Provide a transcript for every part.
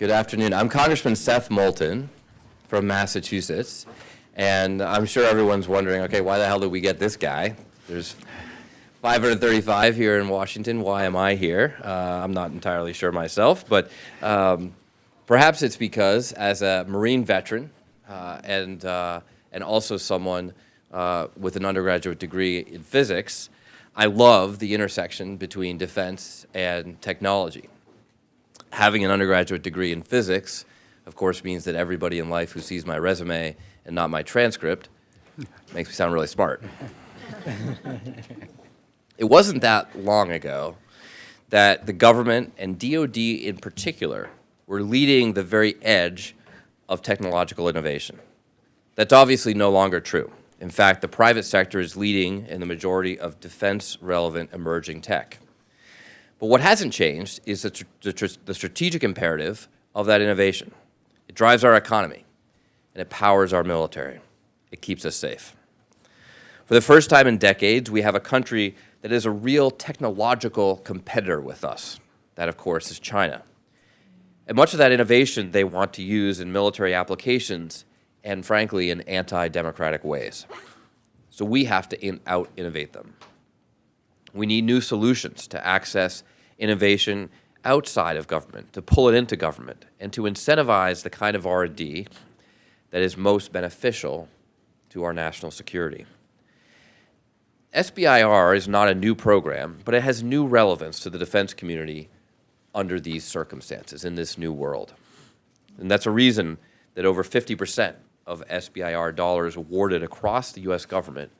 Good afternoon. I'm Congressman Seth Moulton from Massachusetts, and I'm sure everyone's wondering, okay, why the hell did we get this guy? There's 535 here in Washington. Why am I here? I'm not entirely sure myself, but perhaps it's because as a Marine veteran and also someone with an undergraduate degree in physics, I love the intersection between defense and technology. Having an undergraduate degree in physics, of course, means that everybody in life who sees my resume and not my transcript makes me sound really smart. It wasn't that long ago that the government and DoD in particular were leading the very edge of technological innovation. That's obviously no longer true. In fact, the private sector is leading in the majority of defense-relevant emerging tech. But what hasn't changed is the strategic imperative of that innovation. It drives our economy, and it powers our military. It keeps us safe. For the first time in decades, we have a country that is a real technological competitor with us. That, of course, is China. And much of that innovation they want to use in military applications and, frankly, in anti-democratic ways. So we have to out-innovate them. We need new solutions to access innovation outside of government, to pull it into government, and to incentivize the kind of R&D that is most beneficial to our national security. SBIR is not a new program, but it has new relevance to the defense community under these circumstances, in this new world. And that's a reason that over 50% of SBIR dollars awarded across the U.S. government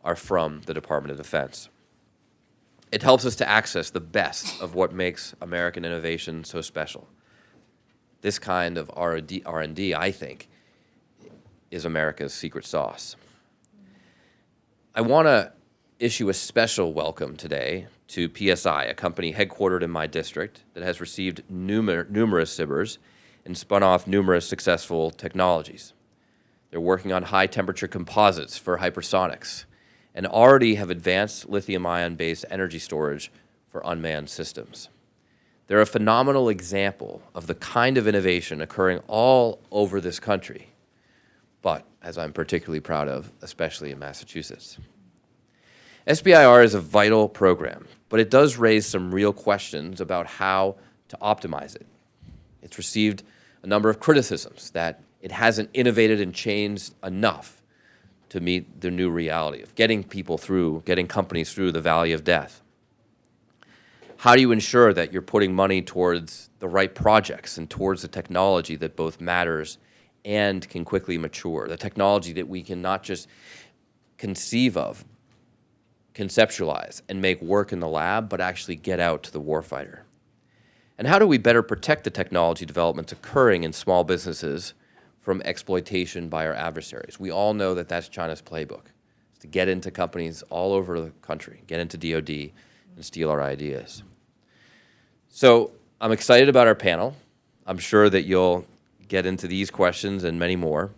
are from the Department of Defense. It helps us to access the best of what makes American innovation so special. This kind of R&D, I think, is America's secret sauce. I want to issue a special welcome today to PSI, a company headquartered in my district that has received numerous SBIRs and spun off numerous successful technologies. They're working on high-temperature composites for hypersonics and already have advanced lithium-ion-based energy storage for unmanned systems. They're a phenomenal example of the kind of innovation occurring all over this country, but, as I'm particularly proud of, especially in Massachusetts. SBIR is a vital program, but it does raise some real questions about how to optimize it. It's received a number of criticisms that it hasn't innovated and changed enough to meet the new reality of getting companies through the valley of death. How do you ensure that you're putting money towards the right projects and towards the technology that both matters and can quickly mature, the technology that we can not just conceive of, conceptualize, and make work in the lab, but actually get out to the warfighter? And how do we better protect the technology developments occurring in small businesses from exploitation by our adversaries? We all know that that's China's playbook, is to get into companies all over the country, get into DoD, and steal our ideas. So I'm excited about our panel. I'm sure that you'll get into these questions and many more.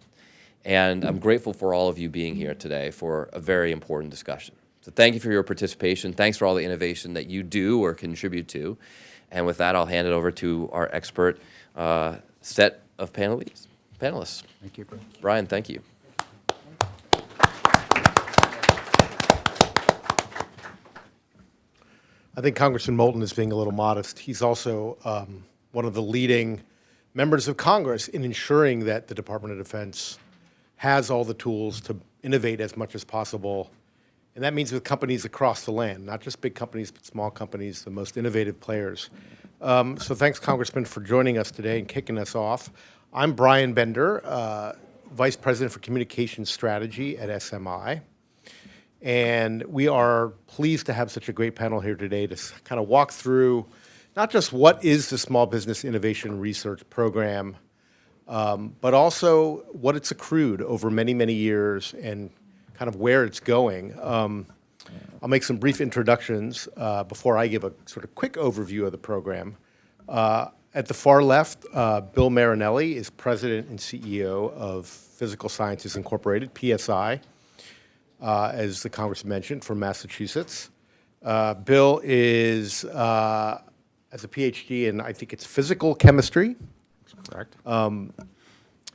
And I'm grateful for all of you being here today for a very important discussion. So thank you for your participation. Thanks for all the innovation that you do or contribute to. And with that, I'll hand it over to our expert set of panelists. Thank you. Bryan, thank you. I think Congressman Moulton is being a little modest. He's also one of the leading members of Congress in ensuring that the Department of Defense has all the tools to innovate as much as possible. And that means with companies across the land, not just big companies, but small companies, the most innovative players. So thanks, Congressman, for joining us today and kicking us off. I'm Bryan Bender, Vice President for Communications Strategy at SMI. And we are pleased to have such a great panel here today to kind of walk through not just what is the Small Business Innovation Research Program, but also what it's accrued over many, many years and kind of where it's going. I'll make some brief introductions before I give a sort of quick overview of the program. At the far left, Bill Marinelli is President and CEO of Physical Sciences Incorporated, PSI, as the Congressman mentioned, from Massachusetts. Bill is, has a PhD in, I think it's physical chemistry, Correct.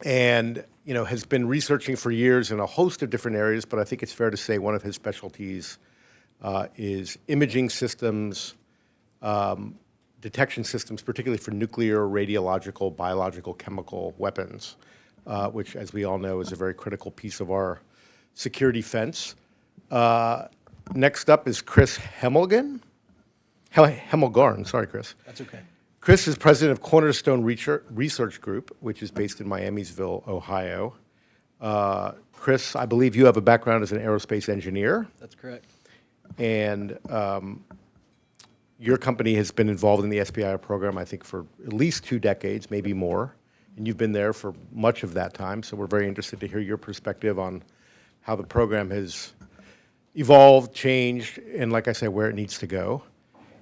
And has been researching for years in a host of different areas, but I think it's fair to say one of his specialties is imaging systems, detection systems, particularly for nuclear, radiological, biological, chemical weapons, which, as we all know, is a very critical piece of our security fence. Next up is Chris Hemmelgarn. Hemmelgarn, sorry, Chris. That's okay. Chris is president of Cornerstone Research Group, which is based in Miamisville, Ohio. Chris, I believe you have a background as an aerospace engineer, That's correct. and your company has been involved in the SBIR program, I think, for at least 2 decades, maybe more, and you've been there for much of that time, so we're very interested to hear your perspective on how the program has evolved, changed, and like I said, where it needs to go.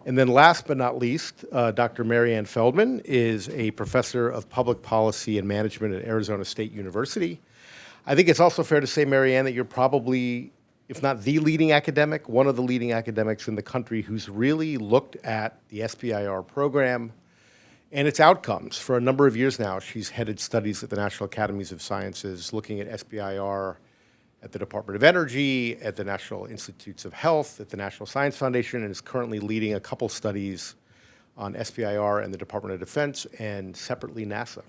And then last but not least, Dr. Maryann Feldman is a professor of public policy and management at Arizona State University. I think it's also fair to say, Maryann, that you're probably, if not the leading academic, one of the leading academics in the country who's really looked at the SBIR program and its outcomes. For a number of years now, she's headed studies at the National Academies of Sciences, looking at SBIR at the Department of Energy, at the National Institutes of Health, at the National Science Foundation, and is currently leading a couple studies on SBIR and the Department of Defense, and separately NASA.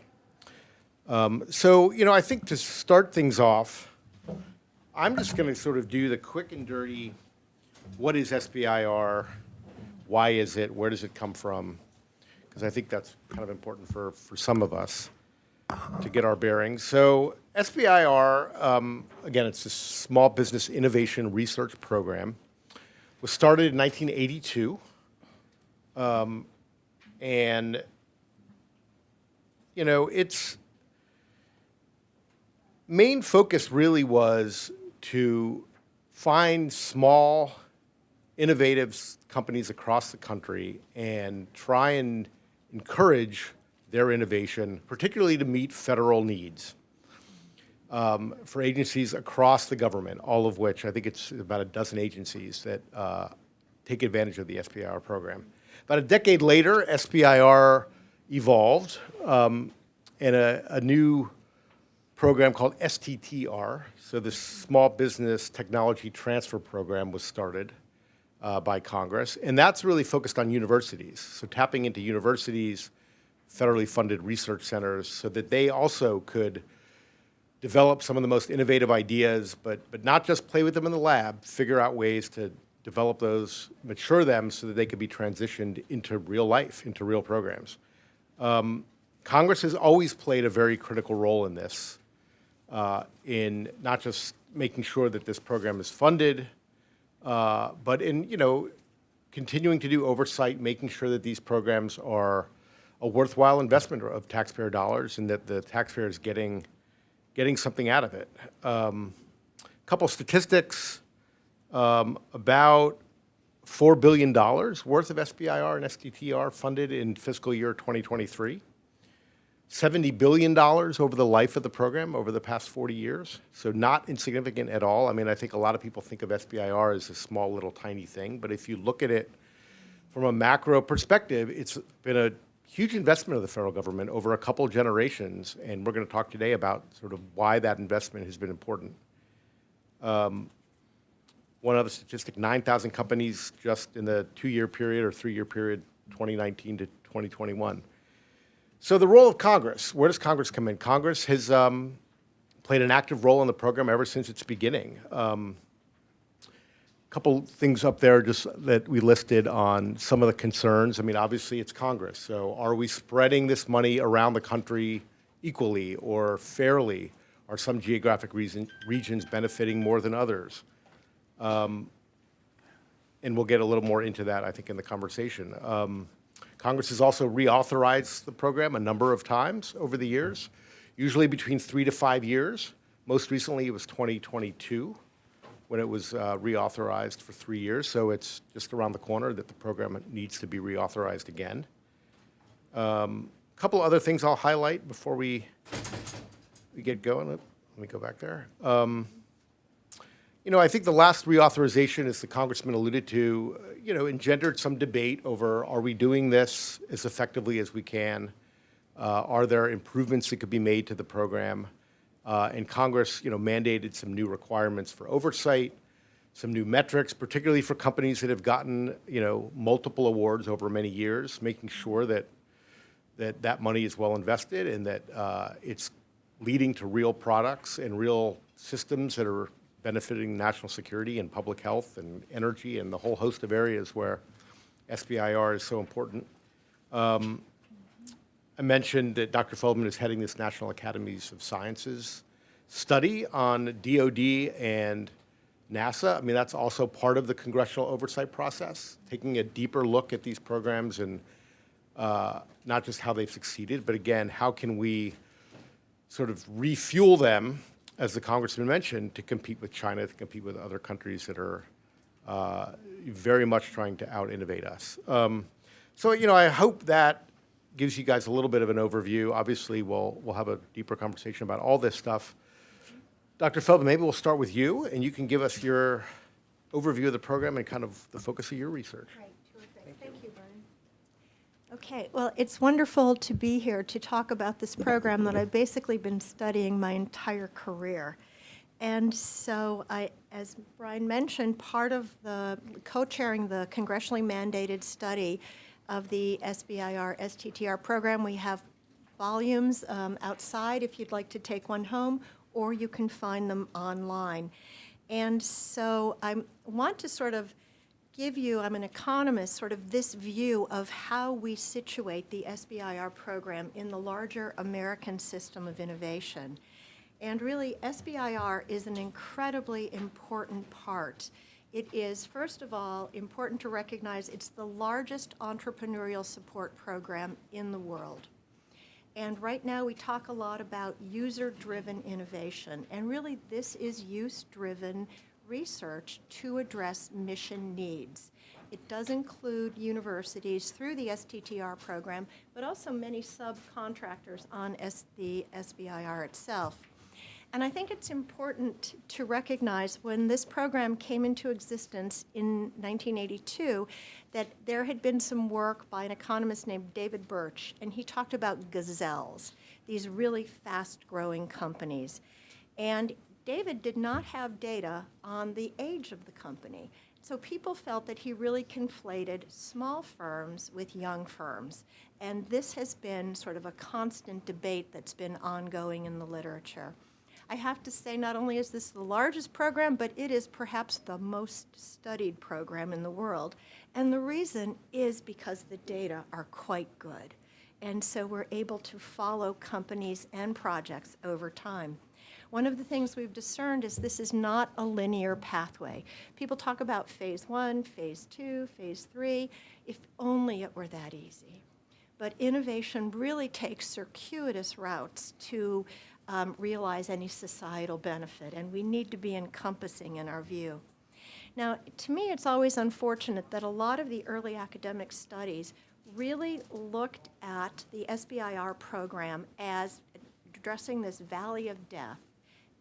So, I think to start things off, I'm just going to sort of do the quick and dirty, what is SBIR, why is it, where does it come from? Because I think that's kind of important for some of us to get our bearings. So SBIR, again, it's a small business innovation research program, was started in 1982. And, its main focus really was to find small, innovative companies across the country and try and encourage their innovation, particularly to meet federal needs for agencies across the government, all of which, I think it's about a dozen agencies that take advantage of the SBIR program. About a decade later, SBIR evolved, and a new program called STTR, so the Small Business Technology Transfer Program, was started by Congress, and that's really focused on universities, so tapping into universities, federally funded research centers, so that they also could develop some of the most innovative ideas, but not just play with them in the lab, figure out ways to develop those, mature them so that they could be transitioned into real life, into real programs. Congress has always played a very critical role in this, in not just making sure that this program is funded, but in, continuing to do oversight, making sure that these programs are a worthwhile investment of taxpayer dollars and that the taxpayer is getting something out of it. Couple statistics, about $4 billion worth of SBIR and STTR funded in fiscal year 2023. $70 billion over the life of the program over the past 40 years, so not insignificant at all. I mean, I think a lot of people think of SBIR as a small, little, tiny thing, but if you look at it from a macro perspective, it's been a huge investment of the federal government over a couple generations, and we're going to talk today about sort of why that investment has been important. One other statistic, 9,000 companies just in the 2-year period or 3-year period, 2019 to 2021. So the role of Congress, where does Congress come in? Congress has played an active role in the program ever since its beginning. Couple things up there just that we listed on some of the concerns. I mean, obviously it's Congress, so are we spreading this money around the country equally or fairly? Are some geographic regions benefiting more than others? And we'll get a little more into that, I think, in the conversation. Congress has also reauthorized the program a number of times over the years, usually between 3 to 5 years. Most recently, it was 2022 when it was reauthorized for 3 years, so it's just around the corner that the program needs to be reauthorized again. A couple other things I'll highlight before we get going. Let me go back there. I think the last reauthorization, as the congressman alluded to, engendered some debate over, are we doing this as effectively as we can? Are there improvements that could be made to the program? And Congress, mandated some new requirements for oversight, some new metrics, particularly for companies that have gotten, multiple awards over many years, making sure that money is well invested and that it's leading to real products and real systems that are benefiting national security and public health and energy and the whole host of areas where SBIR is so important. I mentioned that Dr. Feldman is heading this National Academies of Sciences study on DoD and NASA. I mean, that's also part of the congressional oversight process, taking a deeper look at these programs and not just how they've succeeded, but again, how can we sort of refuel them, as the Congressman mentioned, to compete with China, to compete with other countries that are very much trying to out-innovate us. So, I hope that gives you guys a little bit of an overview. Obviously, we'll have a deeper conversation about all this stuff. Dr. Feldman, maybe we'll start with you, and you can give us your overview of the program and kind of the focus of your research. Right, terrific. Thank you, Bryan. Okay, well, it's wonderful to be here to talk about this program that I've basically been studying my entire career. And so as Bryan mentioned, part of the co-chairing the congressionally mandated study of the SBIR STTR program, we have volumes outside if you'd like to take one home, or you can find them online. And so I want to sort of give you, I'm an economist, sort of this view of how we situate the SBIR program in the larger American system of innovation. And really, SBIR is an incredibly important part. It is, first of all, important to recognize it's the largest entrepreneurial support program in the world. And right now we talk a lot about user-driven innovation, and really this is use-driven research to address mission needs. It does include universities through the STTR program, but also many subcontractors on the SBIR itself. And I think it's important to recognize when this program came into existence in 1982 that there had been some work by an economist named David Birch, and he talked about gazelles, these really fast-growing companies. And David did not have data on the age of the company. So people felt that he really conflated small firms with young firms. And this has been sort of a constant debate that's been ongoing in the literature. I have to say, not only is this the largest program, but it is perhaps the most studied program in the world. And the reason is because the data are quite good. And so we're able to follow companies and projects over time. One of the things we've discerned is this is not a linear pathway. People talk about phase 1, phase 2, phase 3. If only it were that easy. But innovation really takes circuitous routes to realize any societal benefit, and we need to be encompassing in our view. Now, to me, it's always unfortunate that a lot of the early academic studies really looked at the SBIR program as addressing this valley of death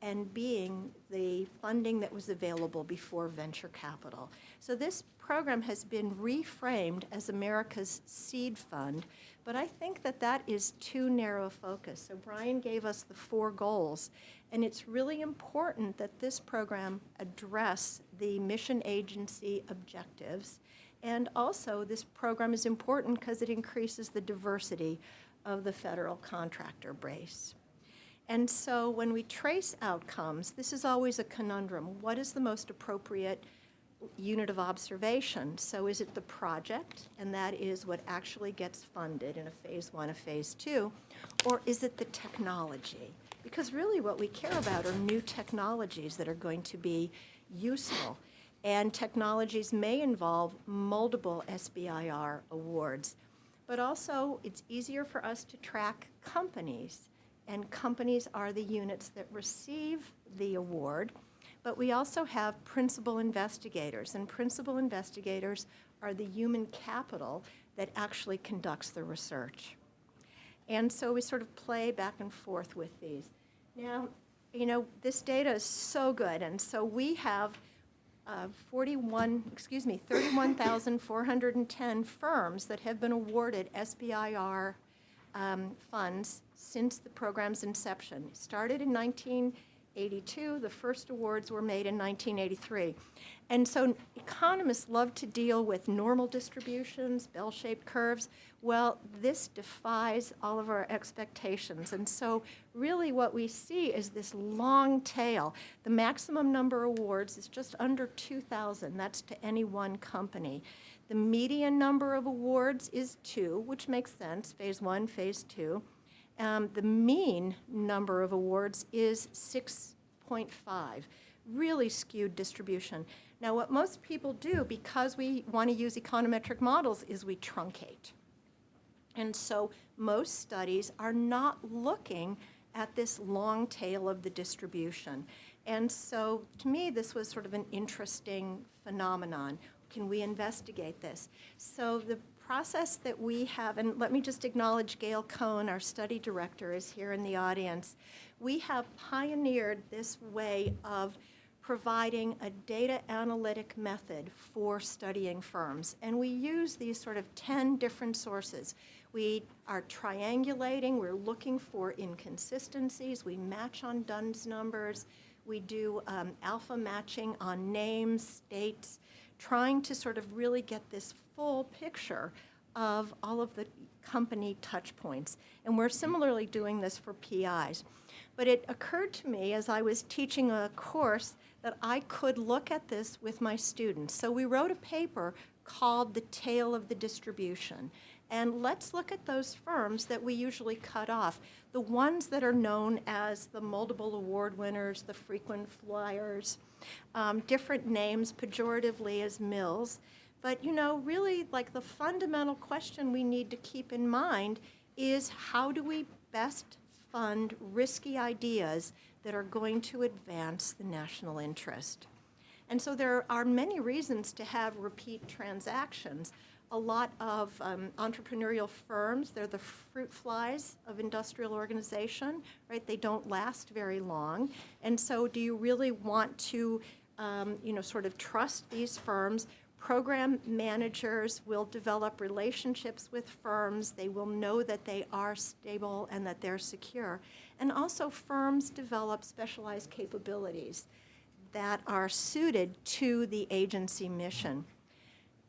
and being the funding that was available before venture capital. So this program has been reframed as America's seed fund, but I think that that is too narrow a focus. So Bryan gave us the 4 goals, and it's really important that this program address the mission agency objectives. And also, this program is important because it increases the diversity of the federal contractor base. And so when we trace outcomes, this is always a conundrum. What is the most appropriate unit of observation? So is it the project, and that is what actually gets funded in a phase 1, a phase 2, or is it the technology? Because really what we care about are new technologies that are going to be useful. And technologies may involve multiple SBIR awards. But also, it's easier for us to track companies. And companies are the units that receive the award. But we also have principal investigators. And principal investigators are the human capital that actually conducts the research. And so we sort of play back and forth with these. Now, this data is so good. And so we have 31,410 firms that have been awarded SBIR funds since the program's inception. It started in 1982. The first awards were made in 1983. And so economists love to deal with normal distributions, bell-shaped curves. Well, this defies all of our expectations. And so really what we see is this long tail. The maximum number of awards is just under 2,000. That's to any one company. The median number of awards is 2, which makes sense, phase 1, phase 2. The mean number of awards is 6.5, really skewed distribution. Now, what most people do, because we want to use econometric models, is we truncate. And so most studies are not looking at this long tail of the distribution. And so to me, this was sort of an interesting phenomenon. Can we investigate this? So the process that we have, and let me just acknowledge Gail Cohn, our study director, is here in the audience. We have pioneered this way of providing a data analytic method for studying firms. And we use these sort of 10 different sources. We are triangulating, we're looking for inconsistencies, we match on Dunn's numbers, we do alpha matching on names, states, trying to sort of really get this full picture of all of the company touch points. And we're similarly doing this for PIs. But it occurred to me as I was teaching a course that I could look at this with my students. So we wrote a paper called The Tail of the Distribution. And let's look at those firms that we usually cut off, the ones that are known as the multiple award winners, the frequent flyers, different names pejoratively as mills. But, you know, really, like the fundamental question we need to keep in mind is how do we best fund risky ideas that are going to advance the national interest? And so there are many reasons to have repeat transactions. A lot of entrepreneurial firms, they're the fruit flies of industrial organization, right? They don't last very long. And so do you really want to, sort of trust these firms? Program managers will develop relationships with firms. They will know that they are stable and that they're secure. And also firms develop specialized capabilities that are suited to the agency mission.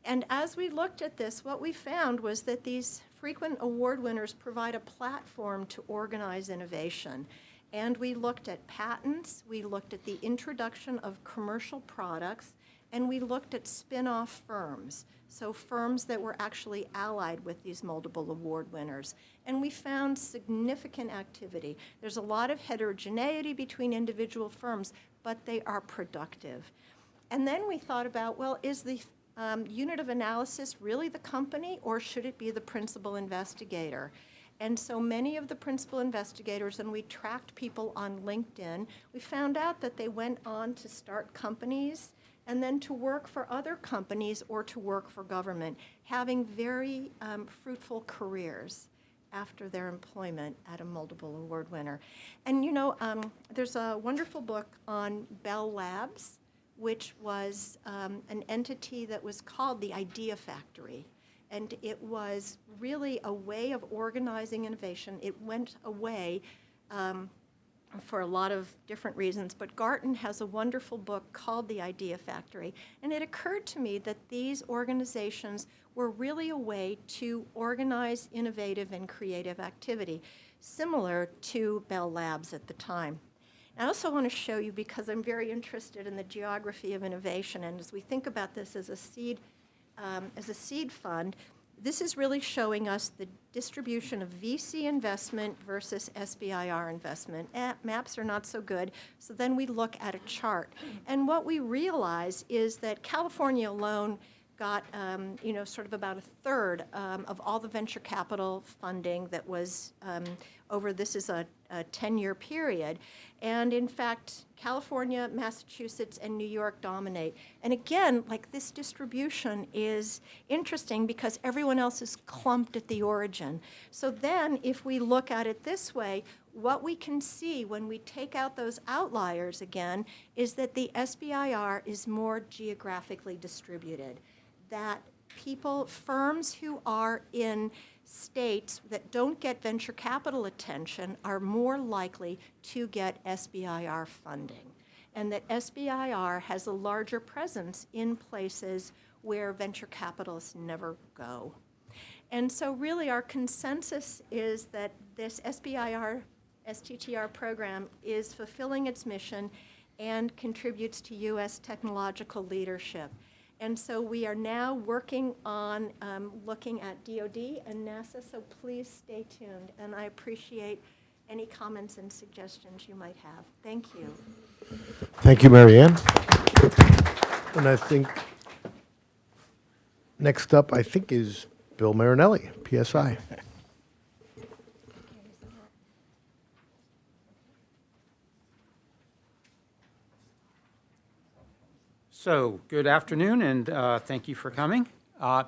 And as we looked at this, what we found was that these frequent award winners provide a platform to organize innovation. And we looked at patents, we looked at the introduction of commercial products, and we looked at spin-off firms, so firms that were actually allied with these multiple award winners. And we found significant activity. There's a lot of heterogeneity between individual firms, but they are productive. And then we thought about, well, is the unit of analysis really the company, or should it be the principal investigator? And so many of the principal investigators, and we tracked people on LinkedIn, we found out that they went on to start companies and then to work for other companies or to work for government, having very fruitful careers after their employment at a multiple award winner. And there's a wonderful book on Bell Labs, which was an entity that was called the Idea Factory. And it was really a way of organizing innovation. It went away for a lot of different reasons, but Garton has a wonderful book called The Idea Factory. And it occurred to me that these organizations were really a way to organize innovative and creative activity, similar to Bell Labs at the time. I also want to show you, because I'm very interested in the geography of innovation, and as we think about this as a seed fund, this is really showing us the distribution of VC investment versus SBIR investment. Maps are not so good, so then we look at a chart. And what we realize is that California alone got, sort of about a third of all the venture capital funding that was this is a 10-year period. And in fact, California, Massachusetts, and New York dominate. And again, like this distribution is interesting because everyone else is clumped at the origin. So then if we look at it this way, what we can see when we take out those outliers again is that the SBIR is more geographically distributed, that firms who are in states that don't get venture capital attention are more likely to get SBIR funding, and that SBIR has a larger presence in places where venture capitalists never go. And so really our consensus is that this SBIR, STTR program is fulfilling its mission and contributes to U.S. technological leadership. And so we are now working on looking at DoD and NASA, so please stay tuned. And I appreciate any comments and suggestions you might have. Thank you. Thank you, Maryann. And I think next up, is Bill Marinelli, PSI. So, good afternoon, and thank you for coming. I'm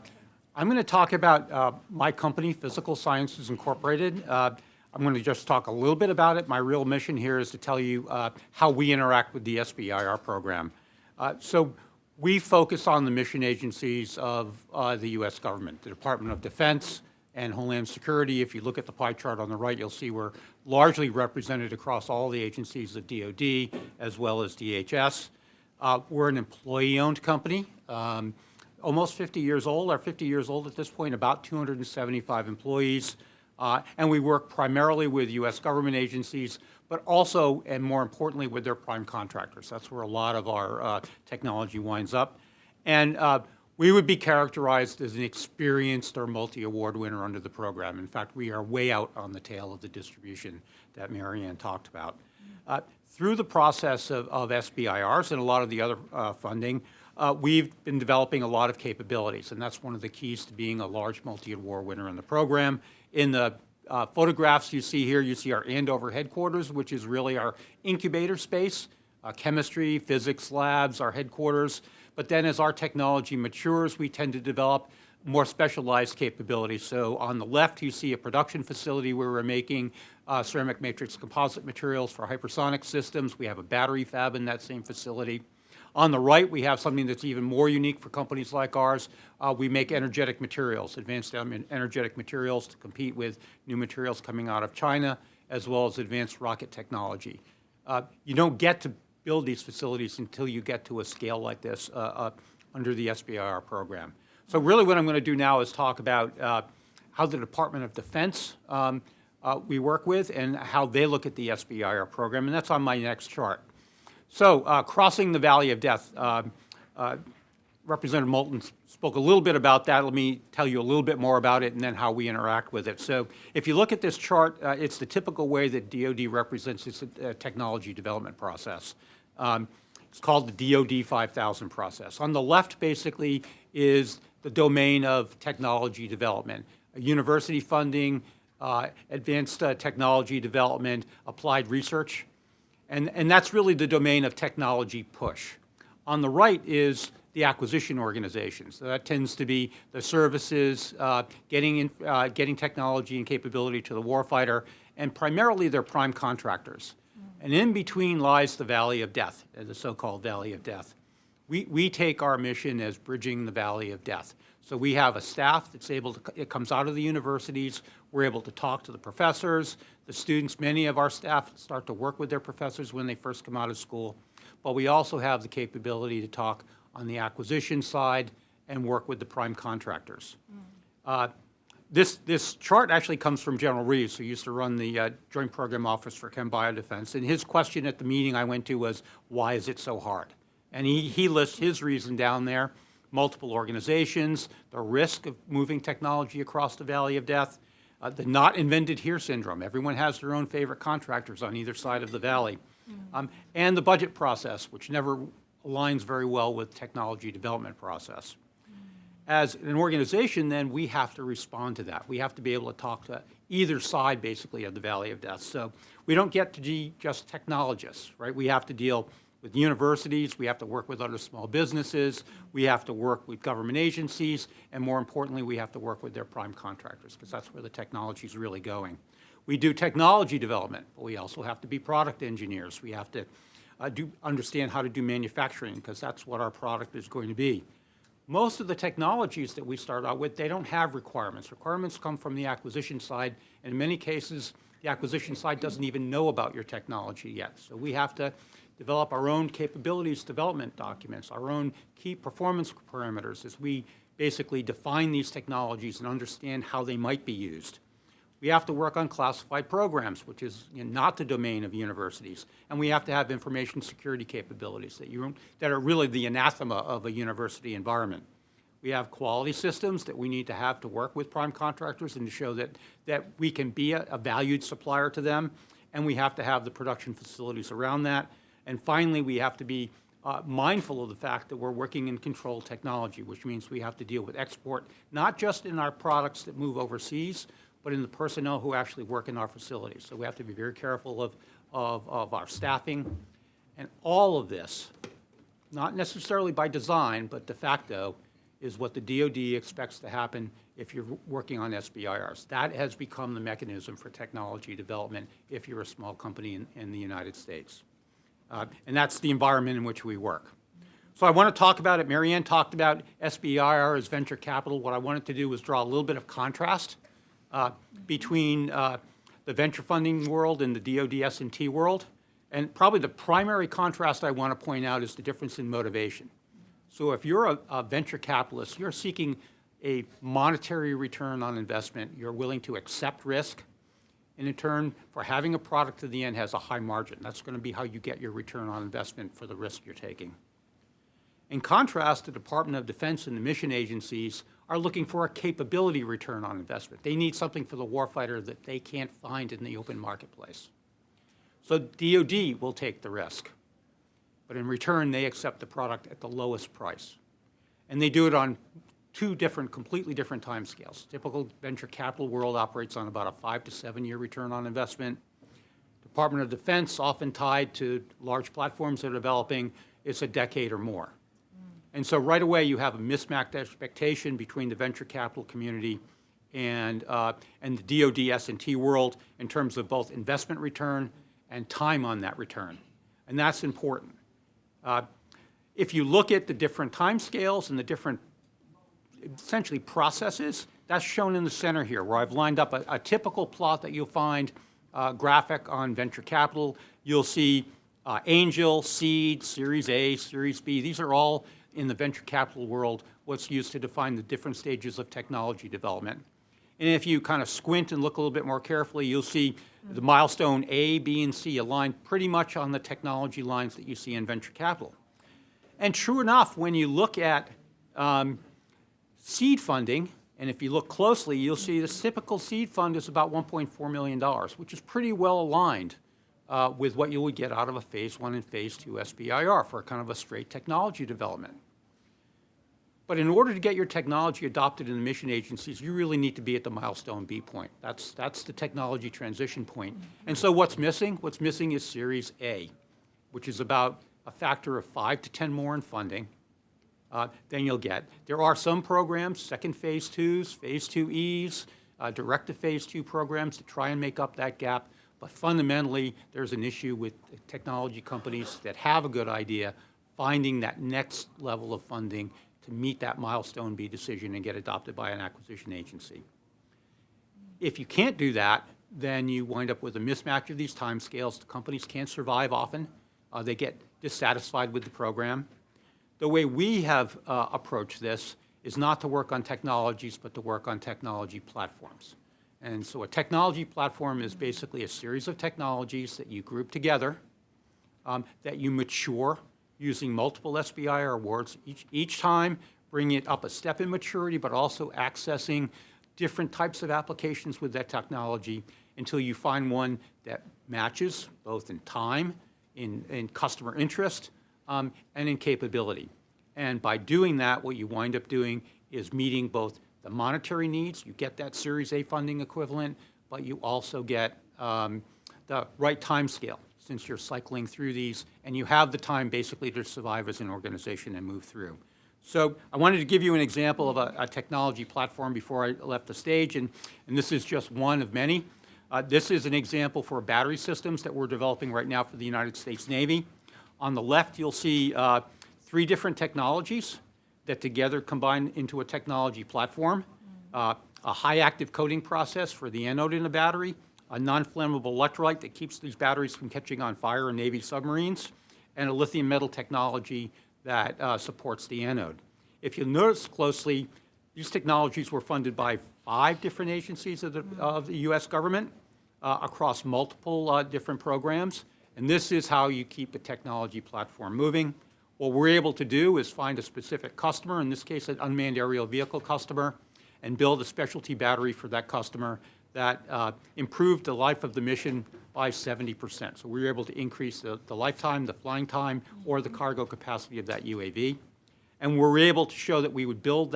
going to talk about my company, Physical Sciences Incorporated. I'm going to just talk a little bit about it. My real mission here is to tell you how we interact with the SBIR program. So, we focus on the mission agencies of the U.S. government, the Department of Defense and Homeland Security. If you look at the pie chart on the right, you'll see we're largely represented across all the agencies of DoD as well as DHS. We're an employee-owned company, almost 50 years old. Are 50 years old at this point, about 275 employees. And we work primarily with U.S. government agencies, but also, and more importantly, with their prime contractors. That's where a lot of our technology winds up. And we would be characterized as an experienced or multi-award winner under the program. In fact, we are way out on the tail of the distribution that Maryann talked about. Through the process of SBIRs and a lot of the other funding, we've been developing a lot of capabilities, and that's one of the keys to being a large multi-award winner in the program. In the photographs you see here, you see our Andover headquarters, which is really our incubator space, chemistry, physics labs, our headquarters. But then as our technology matures, we tend to develop more specialized capabilities. So on the left, you see a production facility where we're making ceramic matrix composite materials for hypersonic systems. We have a battery fab in that same facility. On the right, we have something that's even more unique for companies like ours. We make energetic materials, advanced energetic materials to compete with new materials coming out of China, as well as advanced rocket technology. You don't get to build these facilities until you get to a scale like this under the SBIR program. So really what I'm going to do now is talk about how the Department of Defense we work with and how they look at the SBIR program, and that's on my next chart. So crossing the Valley of Death, Representative Moulton spoke a little bit about that. Let me tell you a little bit more about it and then how we interact with it. So if you look at this chart, it's the typical way that DoD represents its technology development process. It's called the DoD 5000 process. On the left, basically, is the domain of technology development, university funding, advanced technology development, applied research, and that's really the domain of technology push. On the right is the acquisition organization. So that tends to be the services, getting technology and capability to the warfighter, and primarily their prime contractors. And in between lies the Valley of Death, the so-called Valley of Death. We take our mission as bridging the Valley of Death. So we have a staff that's able to, it comes out of the universities, we're able to talk to the professors, the students. Many of our staff start to work with their professors when they first come out of school. But we also have the capability to talk on the acquisition side and work with the prime contractors. This chart actually comes from General Reeves, who used to run the Joint Program Office for Chem Biodefense. And his question at the meeting I went to was, why is it so hard? And he lists his reason down there: multiple organizations, the risk of moving technology across the Valley of Death, the not invented here syndrome. Everyone has their own favorite contractors on either side of the valley. And the budget process, which never aligns very well with technology development process. As an organization, then, we have to respond to that. We have to be able to talk to either side, basically, of the Valley of Death. So we don't get to be just technologists, right? We have to deal with universities, we have to work with other small businesses, we have to work with government agencies, and more importantly, we have to work with their prime contractors, because that's where the technology is really going. We do technology development, but we also have to be product engineers. We have to understand how to do manufacturing, because that's what our product is going to be. most of the technologies that we start out with, they don't have requirements. Requirements come from the acquisition side, and in many cases, the acquisition side doesn't even know about your technology yet. So we have to develop our own capabilities development documents, our own key performance parameters as we basically define these technologies and understand how they might be used. We have to work on classified programs, which is not the domain of universities. And we have to have information security capabilities that are really the anathema of a university environment. We have quality systems that we need to have to work with prime contractors and to show that we can be a valued supplier to them. And we have to have the production facilities around that. And finally, we have to be mindful of the fact that we're working in controlled technology, which means we have to deal with export, not just in our products that move overseas, but in the personnel who actually work in our facilities. So we have to be very careful of our staffing. And all of this, not necessarily by design, but de facto, is what the DoD expects to happen if you're working on SBIRs. That has become the mechanism for technology development if you're a small company in the United States. And that's the environment in which we work. So I want to talk about it. Maryann talked about SBIR as venture capital. What I wanted to do was draw a little bit of contrast between the venture funding world and the DoD S&T world. And probably the primary contrast I want to point out is the difference in motivation. So if you're a venture capitalist, you're seeking a monetary return on investment. You're willing to accept risk. And in turn, for having a product to the end has a high margin. That's going to be how you get your return on investment for the risk you're taking. In contrast, the Department of Defense and the mission agencies are looking for a capability return on investment. They need something for the warfighter that they can't find in the open marketplace. So DoD will take the risk, but in return, they accept the product at the lowest price. And they do it on two completely different timescales. Typical venture capital world operates on about a 5 to 7 year return on investment. Department of Defense, often tied to large platforms they're developing, is a decade or more. And so right away, you have a mismatched expectation between the venture capital community and the DoD S&T world in terms of both investment return and time on that return. And that's important. If you look at the different timescales and the different, essentially, processes, that's shown in the center here, where I've lined up a typical plot that you'll find graphic on venture capital. You'll see angel, seed, Series A, Series B. These are all in the venture capital world what's used to define the different stages of technology development. And if you kind of squint and look a little bit more carefully, you'll see the milestone A, B, and C aligned pretty much on the technology lines that you see in venture capital. And true enough, when you look at seed funding, and if you look closely, you'll see the typical seed fund is about $1.4 million, which is pretty well aligned with what you would get out of a Phase 1 and Phase 2 SBIR for kind of a straight technology development. But in order to get your technology adopted in the mission agencies, you really need to be at the milestone B point. That's the technology transition point. And so what's missing? What's missing is Series A, which is about a factor of 5 to 10 more in funding than you'll get. There are some programs, second Phase 2s, Phase 2Es, direct to Phase 2 programs to try and make up that gap. But fundamentally, there's an issue with technology companies that have a good idea finding that next level of funding to meet that milestone B decision and get adopted by an acquisition agency. If you can't do that, then you wind up with a mismatch of these timescales. The companies can't survive often. They get dissatisfied with the program. The way we have approached this is not to work on technologies, but to work on technology platforms. And so a technology platform is basically a series of technologies that you group together, that you mature using multiple SBIR awards, each time bringing it up a step in maturity, but also accessing different types of applications with that technology until you find one that matches both in time, in customer interest, and in capability. And by doing that, what you wind up doing is meeting both the monetary needs, you get that Series A funding equivalent, but you also get the right time scale since you're cycling through these, and you have the time basically to survive as an organization and move through. So I wanted to give you an example of a technology platform before I left the stage, and this is just one of many. This is an example for battery systems that we're developing right now for the United States Navy. On the left, you'll see 3 different technologies that together combine into a technology platform, a high active coating process for the anode in the battery, a non-flammable electrolyte that keeps these batteries from catching on fire in Navy submarines, and a lithium metal technology that supports the anode. If you notice closely, these technologies were funded by 5 different agencies of the U.S. government across multiple different programs, and this is how you keep the technology platform moving. What we're able to do is find a specific customer, in this case an unmanned aerial vehicle customer, and build a specialty battery for that customer that improved the life of the mission by 70%. So we were able to increase the lifetime, the flying time, or the cargo capacity of that UAV. And we're able to show that we would build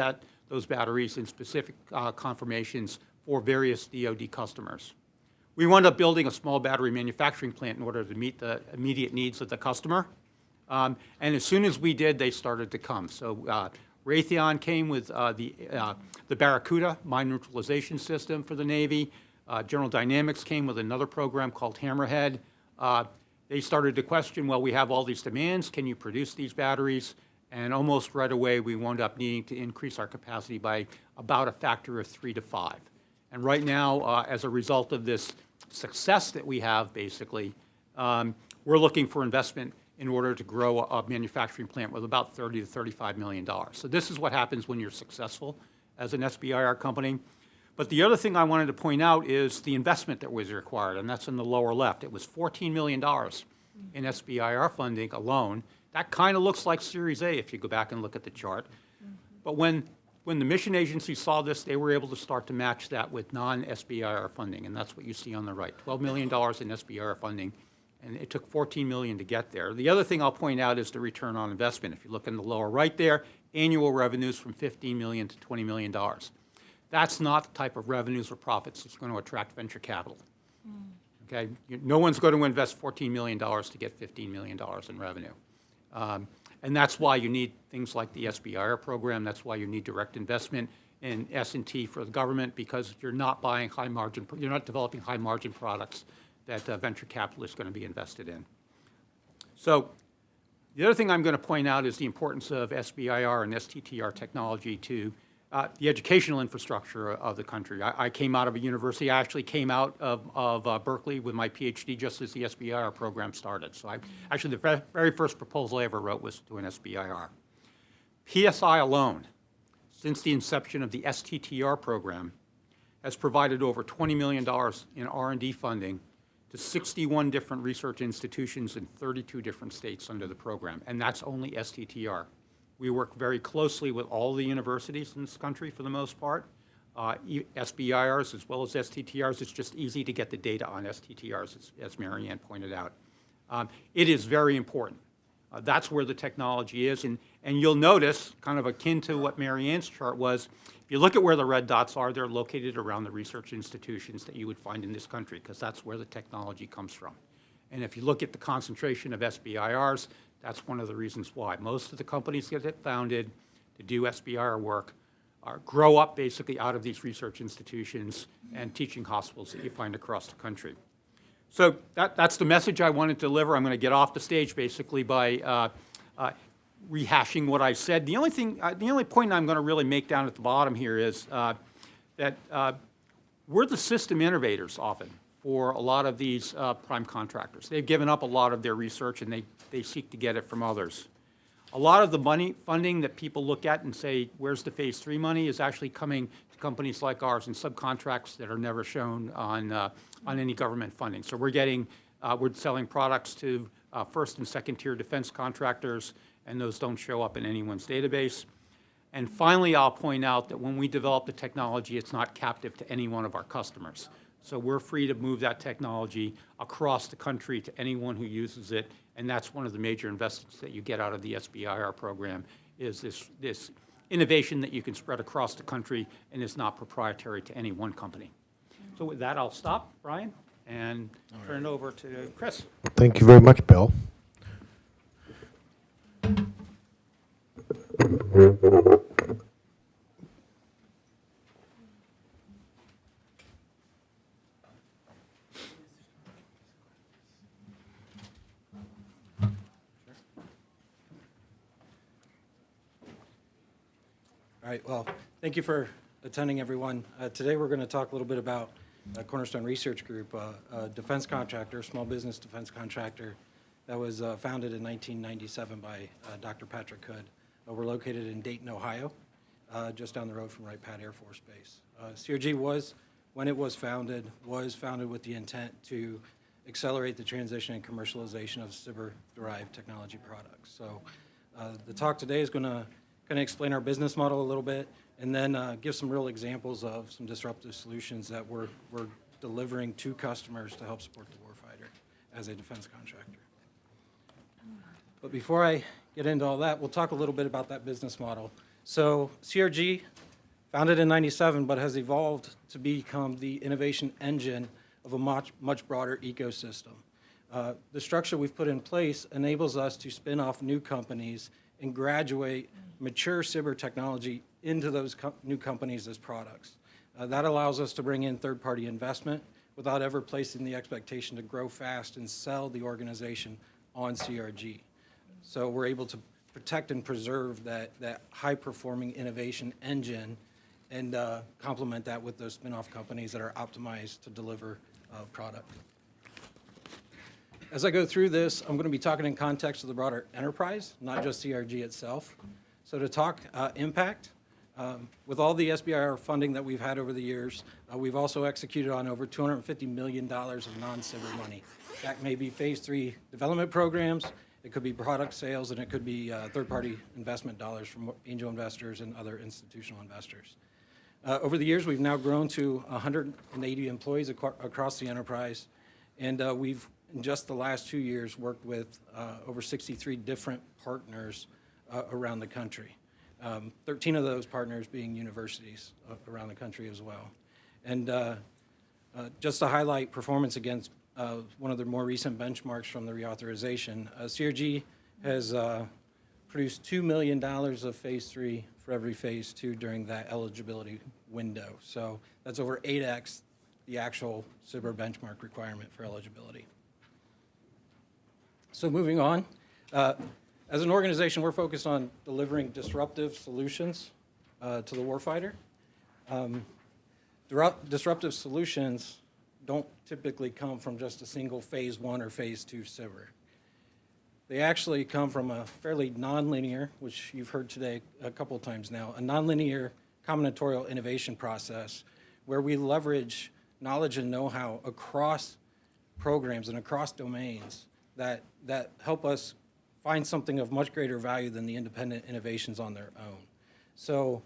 those batteries in specific conformations for various DoD customers. We wound up building a small battery manufacturing plant in order to meet the immediate needs of the customer. And as soon as we did, they started to come. So Raytheon came with the Barracuda mine neutralization system for the Navy. General Dynamics came with another program called Hammerhead. They started to question, well, we have all these demands. Can you produce these batteries? And almost right away, we wound up needing to increase our capacity by about a factor of 3 to 5. And right now, as a result of this success that we have, basically, we're looking for investment in order to grow a manufacturing plant with about $30 to $35 million. So this is what happens when you're successful as an SBIR company. But the other thing I wanted to point out is the investment that was required, and that's in the lower left. It was $14 million in SBIR funding alone. That kind of looks like Series A if you go back and look at the chart. But when the mission agency saw this, they were able to start to match that with non-SBIR funding, and that's what you see on the right, $12 million in SBIR funding, and it took $14 million to get there. The other thing I'll point out is the return on investment. If you look in the lower right there, annual revenues from $15 million to $20 million. That's not the type of revenues or profits that's going to attract venture capital. Okay? No one's going to invest $14 million to get $15 million in revenue. And that's why you need things like the SBIR program. That's why you need direct investment in S&T for the government, because you're not buying you're not developing high margin products that venture capital is going to be invested in. So the other thing I'm going to point out is the importance of SBIR and STTR technology to the educational infrastructure of the country. I came out of a university. I actually came out of Berkeley with my PhD just as the SBIR program started. So actually the very first proposal I ever wrote was to an SBIR. PSI alone, since the inception of the STTR program, has provided over $20 million in R&D funding to 61 different research institutions in 32 different states under the program, and that's only STTR. We work very closely with all the universities in this country for the most part, SBIRs as well as STTRs. It's just easy to get the data on STTRs, as Maryann pointed out. It is very important. That's where the technology is, and you'll notice, kind of akin to what Maryann's chart was, if you look at where the red dots are, they're located around the research institutions that you would find in this country, because that's where the technology comes from. And if you look at the concentration of SBIRs, that's one of the reasons why. Most of the companies that get founded to do SBIR work grow up basically out of these research institutions and teaching hospitals that you find across the country. So that's the message I wanted to deliver. I'm going to get off the stage basically by rehashing what I said. The only point I'm going to really make down at the bottom here is that we're the system innovators often for a lot of these prime contractors. They've given up a lot of their research and they seek to get it from others. A lot of the funding that people look at and say, where's the phase 3 money, is actually coming to companies like ours and subcontracts that are never shown on any government funding. So we're selling products to first and second tier defense contractors, and those don't show up in anyone's database. And finally, I'll point out that when we develop the technology, it's not captive to any one of our customers. So we're free to move that technology across the country to anyone who uses it, and that's one of the major investments that you get out of the SBIR program, is this innovation that you can spread across the country and is not proprietary to any one company. So with that, I'll stop, Bryan, and turn it over to Chris. Thank you very much, Bill. All right, well, thank you for attending, everyone. Today, we're going to talk a little bit about Cornerstone Research Group, a defense contractor, small business defense contractor that was founded in 1997 by Dr. Patrick Hood. We're located in Dayton, Ohio, just down the road from Wright Pat Air Force Base. CRG when it was founded with the intent to accelerate the transition and commercialization of SBIR-derived technology products. So the talk today is going to kind of explain our business model a little bit, and then give some real examples of some disruptive solutions that we're delivering to customers to help support the warfighter as a defense contractor. But before I get into all that, we'll talk a little bit about that business model. So CRG, founded in '97, but has evolved to become the innovation engine of a much broader ecosystem. The structure we've put in place enables us to spin off new companies and graduate mature SBIR technology into those new companies as products. That allows us to bring in third-party investment without ever placing the expectation to grow fast and sell the organization on CRG. So we're able to protect and preserve that high-performing innovation engine and complement that with those spin-off companies that are optimized to deliver product. As I go through this, I'm going to be talking in context of the broader enterprise, not just CRG itself. So to talk impact, with all the SBIR funding that we've had over the years, we've also executed on over $250 million of non-SBIR money. That may be phase 3 development programs, it could be product sales, and it could be third-party investment dollars from angel investors and other institutional investors. Over the years, we've now grown to 180 employees across the enterprise, and we've, in just the last 2 years, worked with over 63 different partners around the country. 13 of those partners being universities around the country as well. And just to highlight performance against one of the more recent benchmarks from the reauthorization, CRG has produced $2 million of phase 3 for every phase 2 during that eligibility window. So that's over 8x the actual SBIR benchmark requirement for eligibility. So moving on, as an organization, we're focused on delivering disruptive solutions to the warfighter. Disruptive solutions don't typically come from just a single phase 1 or phase 2 SBIR. They actually come from a fairly nonlinear, which you've heard today a couple of times now, a nonlinear combinatorial innovation process where we leverage knowledge and know-how across programs and across domains that help us find something of much greater value than the independent innovations on their own. So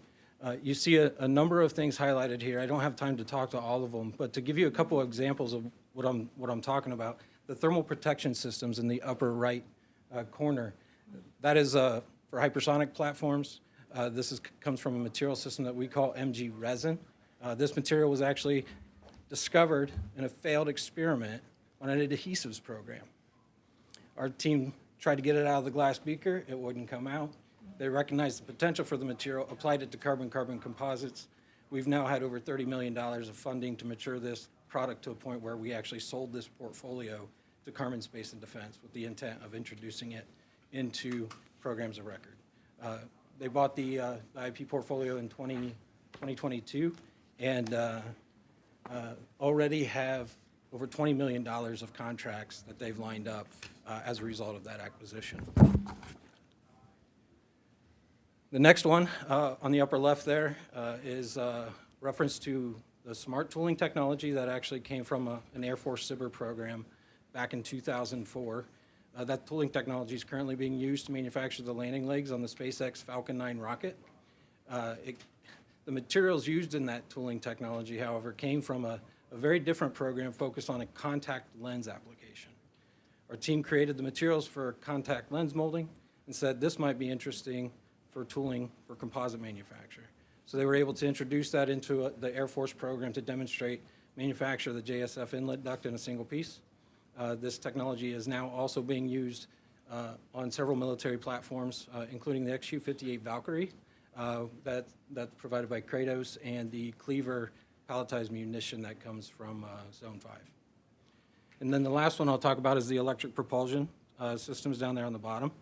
you see a number of things highlighted here. I don't have time to talk to all of them, but to give you a couple of examples of what I'm talking about, the thermal protection systems in the upper right corner, that is for hypersonic platforms. This comes from a material system that we call MG resin. This material was actually discovered in a failed experiment on an adhesives program. Our team tried to get it out of the glass beaker. It wouldn't come out. They recognized the potential for the material, applied it to carbon-carbon composites. We've now had over $30 million of funding to mature this product to a point where we actually sold this portfolio to Karman Space and Defense with the intent of introducing it into programs of record. They bought the IP portfolio in 2022 and already have over $20 million of contracts that they've lined up as a result of that acquisition. The next one on the upper left there is reference to the smart tooling technology that actually came from an Air Force SBIR program back in 2004. That tooling technology is currently being used to manufacture the landing legs on the SpaceX Falcon 9 rocket. The materials used in that tooling technology, however, came from a very different program focused on a contact lens application. Our team created the materials for contact lens molding and said this might be interesting for tooling for composite manufacture. So they were able to introduce that into the Air Force program to demonstrate manufacture of the JSF inlet duct in a single piece. This technology is now also being used on several military platforms, including the XQ-58 Valkyrie that's provided by Kratos and the Cleaver palletized munition that comes from Zone 5. And then the last one I'll talk about is the electric propulsion systems down there on the bottom.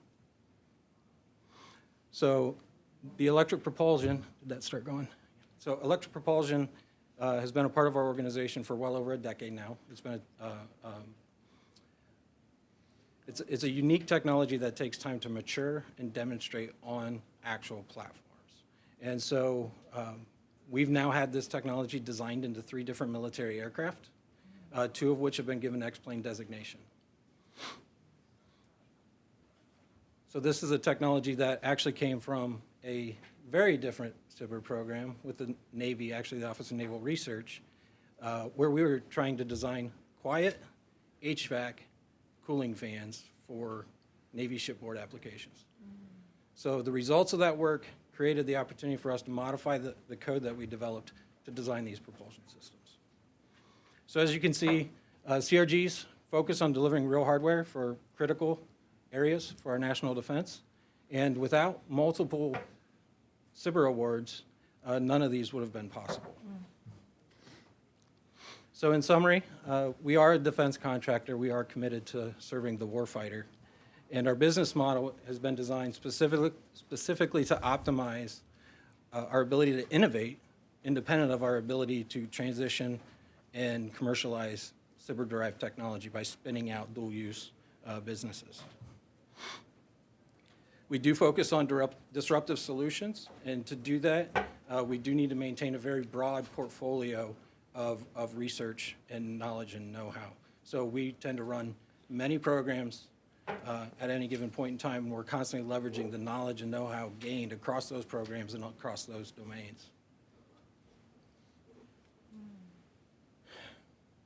So The electric propulsion, did that start going? So electric propulsion has been a part of our organization for well over a decade now. It's been it's a unique technology that takes time to mature and demonstrate on actual platforms. And so we've now had this technology designed into 3 different military aircraft, 2 of which have been given X-plane designation. So this is a technology that actually came from a very different SBIR program with the Navy, actually the Office of Naval Research, where we were trying to design quiet HVAC cooling fans for Navy shipboard applications. So the results of that work created the opportunity for us to modify the code that we developed to design these propulsion systems. So as you can see, CRGs focus on delivering real hardware for critical areas for our national defense. And without multiple SBIR awards, none of these would have been possible. So in summary, we are a defense contractor. We are committed to serving the warfighter. And our business model has been designed specifically to optimize our ability to innovate, independent of our ability to transition and commercialize SBIR-derived technology by spinning out dual-use businesses. We do focus on disruptive solutions, and to do that, we do need to maintain a very broad portfolio of research and knowledge and know-how. So we tend to run many programs at any given point in time, and we're constantly leveraging the knowledge and know-how gained across those programs and across those domains.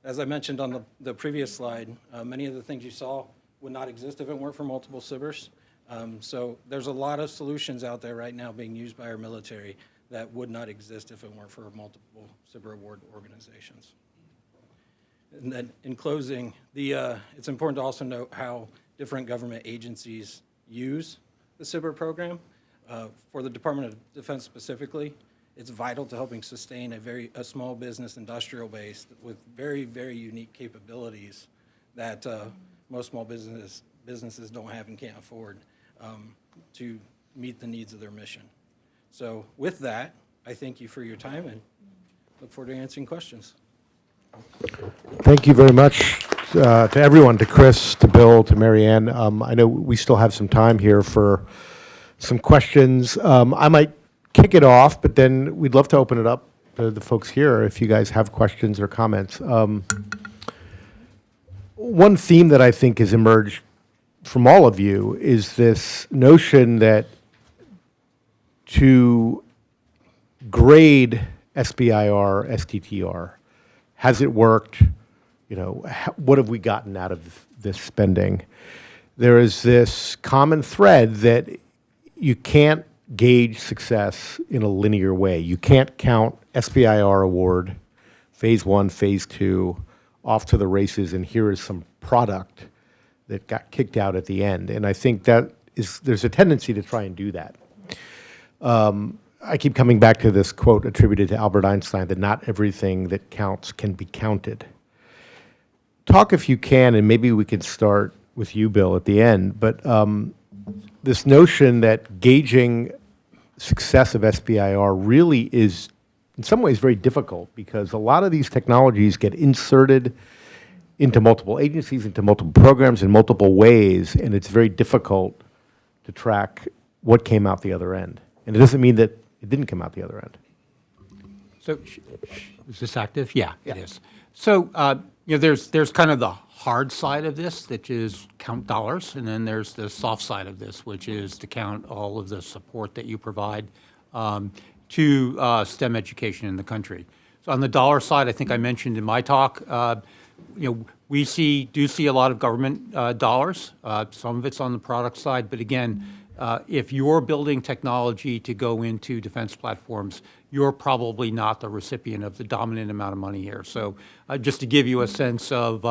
As I mentioned on the previous slide, many of the things you saw would not exist if it weren't for multiple SBIRs. So there's a lot of solutions out there right now being used by our military that would not exist if it weren't for multiple SBIR award organizations. And then in closing, it's important to also note how different government agencies use the SBIR program. For the Department of Defense specifically, it's vital to helping sustain a small business industrial base with very, very unique capabilities that most small businesses don't have and can't afford to meet the needs of their mission. So with that, I thank you for your time and look forward to answering questions. Thank you very much to everyone, to Chris, to Bill, to Maryann. I know we still have some time here for some questions. I might kick it off, but then we'd love to open it up to the folks here if you guys have questions or comments. One theme that I think has emerged from all of you is this notion that to grade SBIR, STTR, has it worked? You know, what have we gotten out of this spending? There is this common thread that you can't gauge success in a linear way. You can't count SBIR award, phase 1, phase 2, off to the races, and here is some product that got kicked out at the end. And I think there's a tendency to try and do that. I keep coming back to this quote attributed to Albert Einstein, that not everything that counts can be counted. Talk, if you can, and maybe we can start with you, Bill, at the end, but this notion that gauging success of SBIR really is, in some ways, very difficult, because a lot of these technologies get inserted into multiple agencies, into multiple programs in multiple ways, and it's very difficult to track what came out the other end. And it doesn't mean that it didn't come out the other end. So, is this active? Yeah, it is. So, you know, there's kind of the hard side of this, which is count dollars, and then there's the soft side of this, which is to count all of the support that you provide to STEM education in the country. So on the dollar side, I think I mentioned in my talk, you know, we do see a lot of government dollars. Some of it's on the product side, but again, if you're building technology to go into defense platforms, you're probably not the recipient of the dominant amount of money here. So just to give you a sense of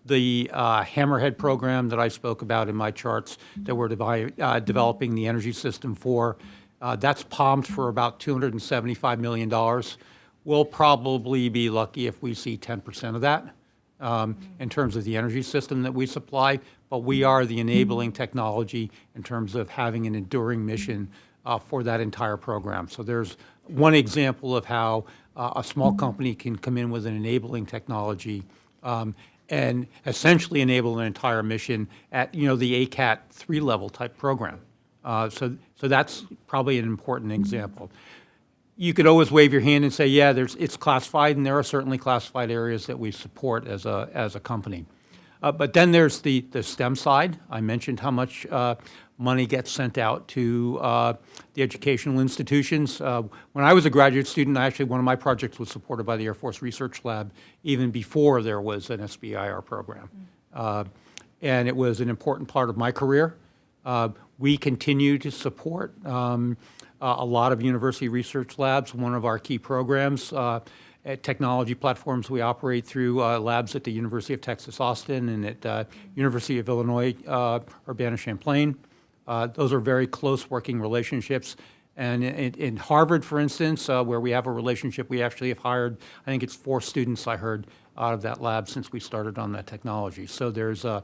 the Hammerhead program that I spoke about in my charts that we're developing the energy system for, that's palmed for about $275 million. We'll probably be lucky if we see 10% of that in terms of the energy system that we supply, but we are the enabling technology in terms of having an enduring mission for that entire program. So there's one example of how a small company can come in with an enabling technology and essentially enable an entire mission at, the ACAT 3-level type program. So that's probably an important example. You could always wave your hand and say, yeah, it's classified, and there are certainly classified areas that we support as a company. But then there's the STEM side. I mentioned how much money gets sent out to the educational institutions. When I was a graduate student, one of my projects was supported by the Air Force Research Lab even before there was an SBIR program. And it was an important part of my career. We continue to support a lot of university research labs. One of our key programs, technology platforms, we operate through labs at the University of Texas, Austin, and at University of Illinois, Urbana-Champaign. Those are very close working relationships. And in Harvard, for instance, where we have a relationship, we actually have hired, I think it's 4 students I heard out of that lab since we started on that technology. So there's a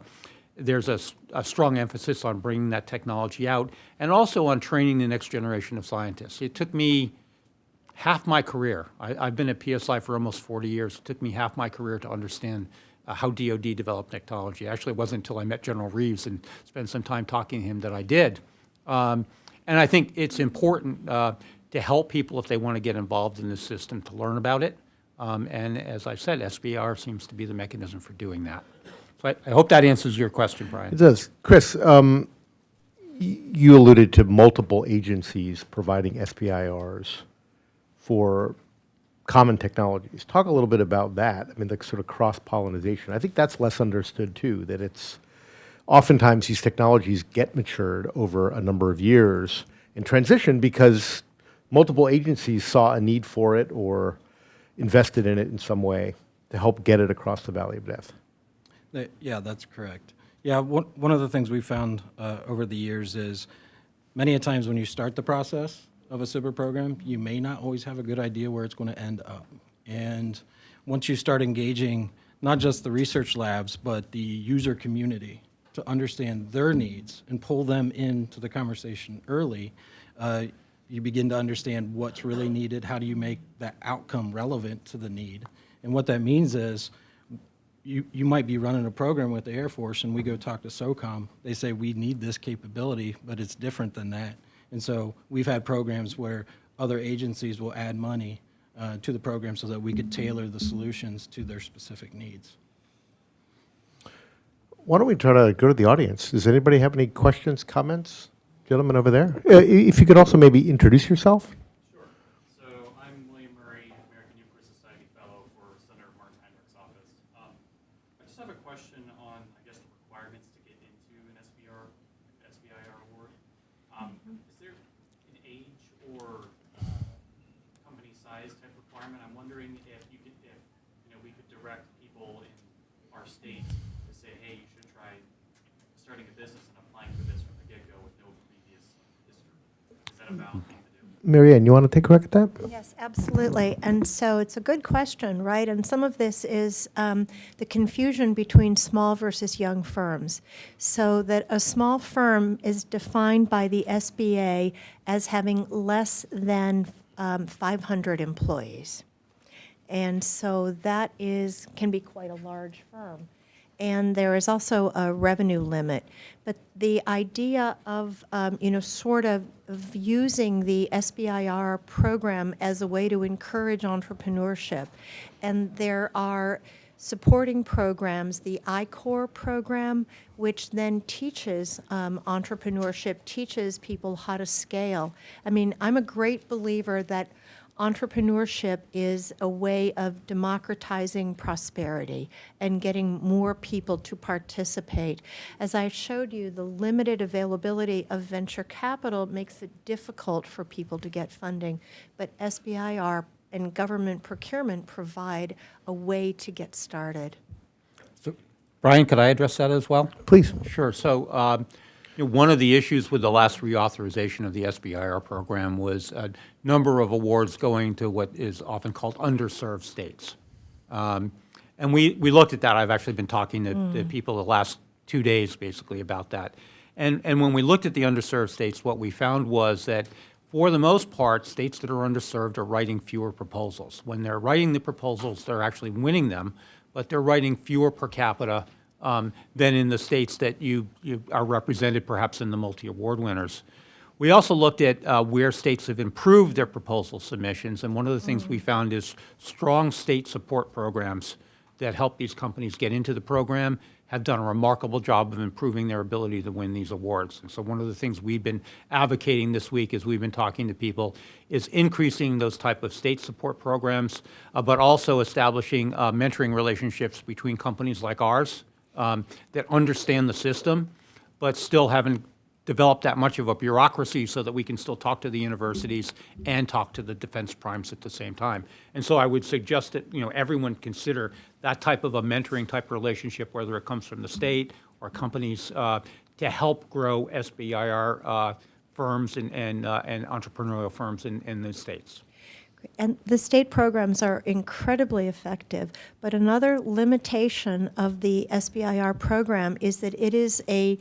strong emphasis on bringing that technology out and also on training the next generation of scientists. It took me half my career. I've been at PSI for almost 40 years. It took me half my career to understand how DoD developed technology. Actually, it wasn't until I met General Reeves and spent some time talking to him that I did. And I think it's important to help people if they want to get involved in this system to learn about it. And as I said, SBIR seems to be the mechanism for doing that. So I hope that answers your question, Bryan. It does. Chris, you alluded to multiple agencies providing SBIRs for common technologies. Talk a little bit about that. I mean, the sort of cross-pollination. I think that's less understood, too, that it's oftentimes these technologies get matured over a number of years and transition because multiple agencies saw a need for it or invested in it in some way to help get it across the valley of death. Yeah, that's correct. Yeah, one of the things we found over the years is many a times when you start the process of a SBIR program, you may not always have a good idea where it's going to end up. And once you start engaging not just the research labs, but the user community to understand their needs and pull them into the conversation early, you begin to understand what's really needed, how do you make that outcome relevant to the need. And what that means is you might be running a program with the Air Force and we go talk to SOCOM. They say we need this capability, but it's different than that. And so we've had programs where other agencies will add money to the program so that we could tailor the solutions to their specific needs. Why don't we try to go to the audience? Does anybody have any questions, comments? Gentleman over there. If you could also maybe introduce yourself. Sure. So I'm William Murray, American Euclid Society Fellow for Senator Martin Heinrich's office. I just have a question on, I guess, the requirements to get into an SBIR award. Is there an age or company size type requirement? I'm wondering if we could direct people in our state to say, hey, you should try starting a business and applying for this from the get-go with no previous history. Is that a valid thing to do? Maryann, you want to take a crack at that? Yes, absolutely. And so it's a good question, right? And some of this is the confusion between small versus young firms. So that a small firm is defined by the SBA as having less than 500 employees. And so that can be quite a large firm. And there is also a revenue limit. But the idea of, sort of using the SBIR program as a way to encourage entrepreneurship. And there are supporting programs, the I-Corps program, which then teaches entrepreneurship, teaches people how to scale. I mean, I'm a great believer that entrepreneurship is a way of democratizing prosperity and getting more people to participate. As I showed you, the limited availability of venture capital makes it difficult for people to get funding, but SBIR and government procurement provide a way to get started. So, Bryan, could I address that as well? Please. Sure. So one of the issues with the last reauthorization of the SBIR program was a number of awards going to what is often called underserved states. And we looked at that. I've actually been talking to people the last 2 days basically about that. And when we looked at the underserved states, what we found was that For the most part, states that are underserved are writing fewer proposals. When they're writing the proposals, they're actually winning them, but they're writing fewer per capita than in the states that you are represented perhaps in the multi-award winners. We also looked at where states have improved their proposal submissions, and one of the things we found is strong state support programs that help these companies get into the program have done a remarkable job of improving their ability to win these awards. And so one of the things we've been advocating this week as we've been talking to people is increasing those type of state support programs, but also establishing mentoring relationships between companies like ours that understand the system, but still haven't developed that much of a bureaucracy so that we can still talk to the universities and talk to the defense primes at the same time. And so I would suggest that everyone consider that type of a mentoring type relationship, whether it comes from the state or companies, to help grow SBIR firms and entrepreneurial firms in the states. And the state programs are incredibly effective, but another limitation of the SBIR program is that it is a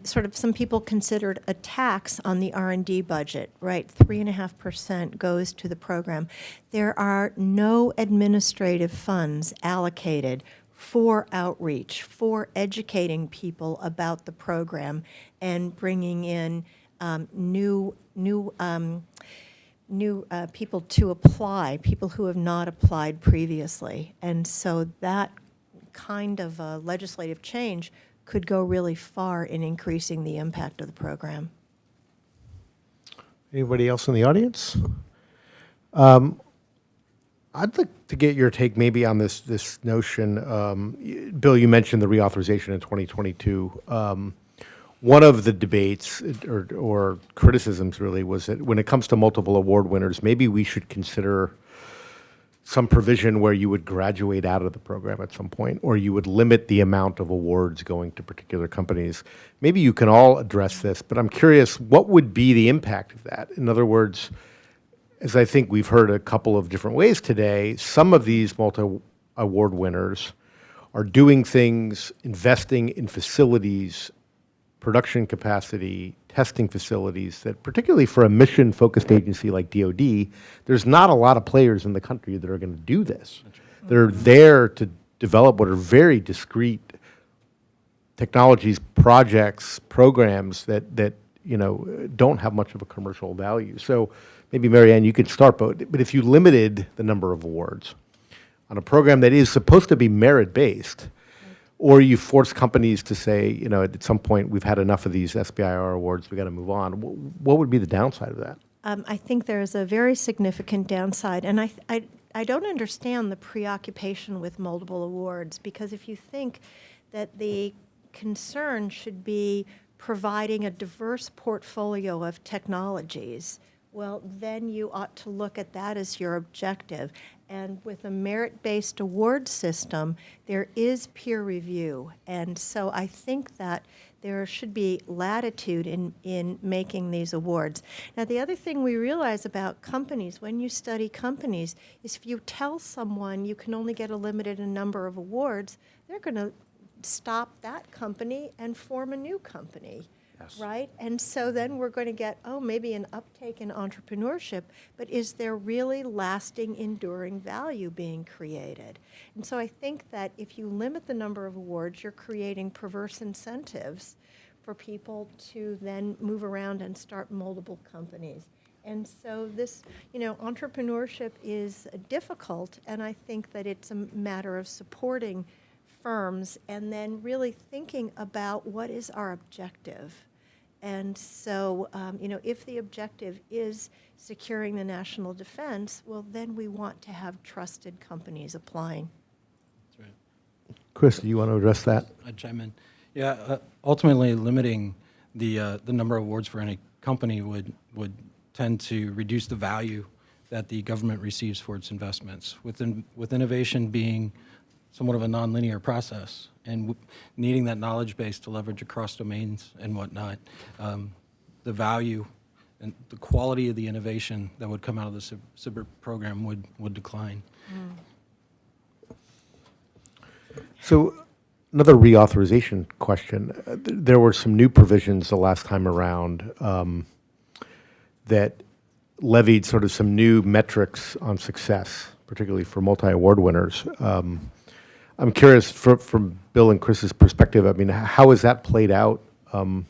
sort of, some people considered a tax on the R&D budget, right? 3.5% goes to the program. There are no administrative funds allocated for outreach, for educating people about the program and bringing in new people to apply, people who have not applied previously. And so that kind of legislative change could go really far in increasing the impact of the program. Anybody else in the audience? I'd like to get your take maybe on this notion. Bill, you mentioned the reauthorization in 2022. One of the debates or criticisms really was that when it comes to multiple award winners, maybe we should consider some provision where you would graduate out of the program at some point, or you would limit the amount of awards going to particular companies. Maybe you can all address this, but I'm curious, what would be the impact of that? In other words, as I think we've heard a couple of different ways today, some of these multi-award winners are doing things, investing in facilities, production capacity, testing facilities that, particularly for a mission-focused agency like DoD, there's not a lot of players in the country that are going to do this. They're there to develop what are very discrete technologies, projects, programs that don't have much of a commercial value. So maybe, Maryann, you could start, but if you limited the number of awards on a program that is supposed to be merit-based, or you force companies to say, at some point, we've had enough of these SBIR awards, we got to move on. What would be the downside of that? I think there's a very significant downside, and I don't understand the preoccupation with multiple awards, because if you think that the concern should be providing a diverse portfolio of technologies, well, then you ought to look at that as your objective. And with a merit-based award system, there is peer review. And so I think that there should be latitude in making these awards. Now, the other thing we realize about companies, when you study companies, is if you tell someone you can only get a limited number of awards, they're going to stop that company and form a new company. Yes. Right? And so then we're going to get, maybe an uptake in entrepreneurship, but is there really lasting, enduring value being created? And so I think that if you limit the number of awards, you're creating perverse incentives for people to then move around and start multiple companies. And so this, entrepreneurship is difficult, and I think that it's a matter of supporting firms and then really thinking about what is our objective. And so, if the objective is securing the national defense, well, then we want to have trusted companies applying. That's right. Chris, do you want to address that? I'd chime in. Yeah, ultimately limiting the number of awards for any company would tend to reduce the value that the government receives for its investments. With innovation being somewhat of a nonlinear process, and needing that knowledge base to leverage across domains and whatnot, the value and the quality of the innovation that would come out of the SBIR program would decline. So another reauthorization question. There were some new provisions the last time around that levied sort of some new metrics on success, particularly for multi-award winners. I'm curious, from Bill and Chris's perspective, I mean, how has that played out? And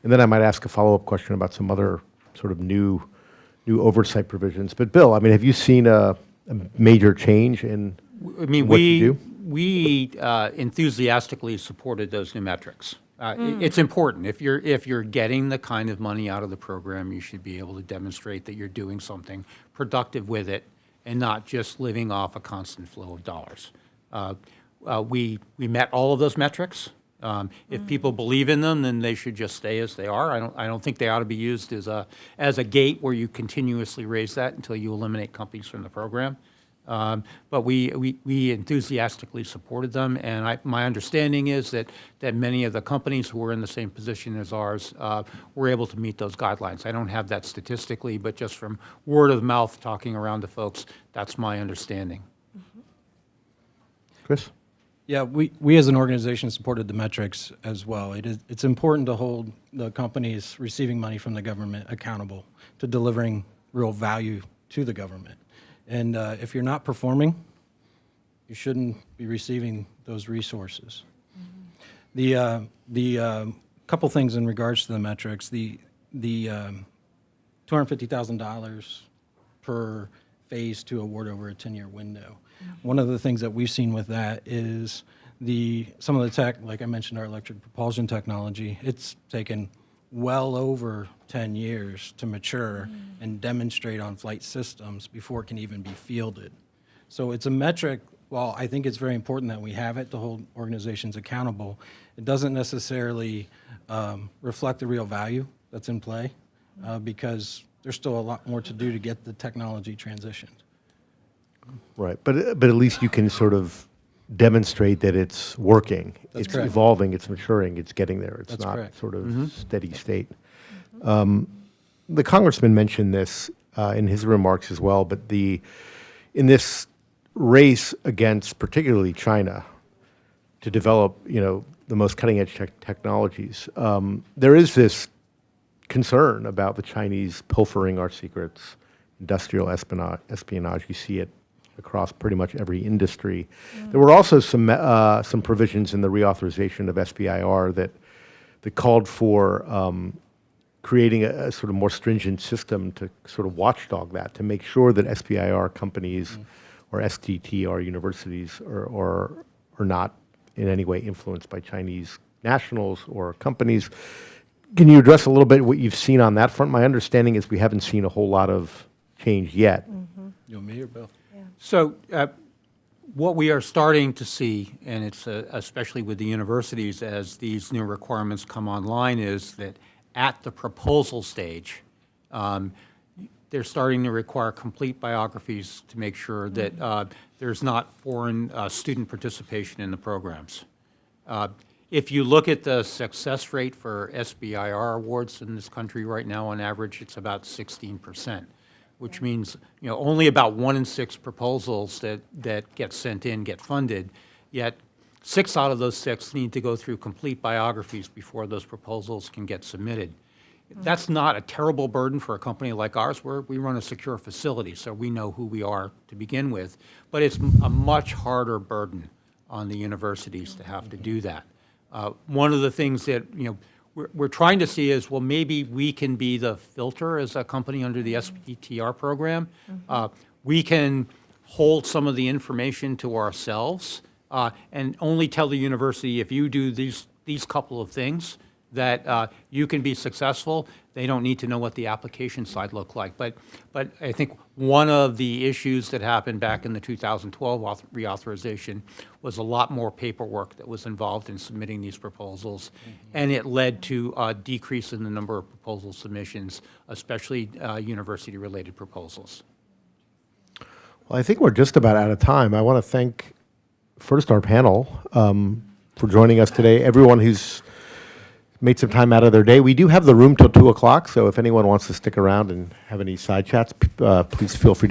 then I might ask a follow-up question about some other sort of new oversight provisions. But Bill, I mean, have you seen a major change in I mean, what you do? we enthusiastically supported those new metrics. It's important. If you're getting the kind of money out of the program, you should be able to demonstrate that you're doing something productive with it and not just living off a constant flow of dollars. We met all of those metrics. If people believe in them, then they should just stay as they are. I don't think they ought to be used as a gate where you continuously raise that until you eliminate companies from the program. But we enthusiastically supported them, and my understanding is that many of the companies who were in the same position as ours were able to meet those guidelines. I don't have that statistically, but just from word of mouth talking around to folks, that's my understanding. Chris? Yeah, we as an organization supported the metrics as well. It's important to hold the companies receiving money from the government accountable to delivering real value to the government. And if you're not performing, you shouldn't be receiving those resources. The couple things in regards to the metrics, the $250,000 per phase to award over a 10-year window. One of the things that we've seen with that is some of the tech, like I mentioned, our electric propulsion technology, it's taken well over 10 years to mature and demonstrate on flight systems before it can even be fielded. So it's a metric, while I think it's very important that we have it to hold organizations accountable, it doesn't necessarily reflect the real value that's in play because there's still a lot more to do to get the technology transitioned. Right, but at least you can sort of demonstrate that it's working. That's It's correct. evolving, it's maturing, it's getting there. It's That's not correct. sort of steady state. The congressman mentioned this in his remarks as well, but in this race against particularly China to develop, the most cutting-edge technologies, there is this concern about the Chinese pilfering our secrets, industrial espionage. You see it across pretty much every industry. There were also some provisions in the reauthorization of SBIR that called for creating a sort of more stringent system to sort of watchdog that, to make sure that SBIR companies or STTR universities are not in any way influenced by Chinese nationals or companies. Can you address a little bit what you've seen on that front? My understanding is we haven't seen a whole lot of change yet. You want me or Bill? So what we are starting to see, and it's especially with the universities as these new requirements come online, is that at the proposal stage, they're starting to require complete biographies to make sure that there's not foreign student participation in the programs. If you look at the success rate for SBIR awards in this country right now, on average, it's about 16%, which means only about 1 in 6 proposals that get sent in get funded, yet 6 out of those 6 need to go through complete biographies before those proposals can get submitted. That's not a terrible burden for a company like ours, where we run a secure facility, so we know who we are to begin with, but it's a much harder burden on the universities to have to do that. One of the things that we're trying to see is, well, maybe we can be the filter as a company under the SBTR program. We can hold some of the information to ourselves and only tell the university, if you do these couple of things, that you can be successful. They don't need to know what the application side looked like. But I think one of the issues that happened back in the 2012 reauthorization was a lot more paperwork that was involved in submitting these proposals, and it led to a decrease in the number of proposal submissions, especially university-related proposals. Well, I think we're just about out of time. I want to thank first our panel for joining us today, everyone who's made some time out of their day. We do have the room till 2 o'clock, so if anyone wants to stick around and have any side chats, please feel free to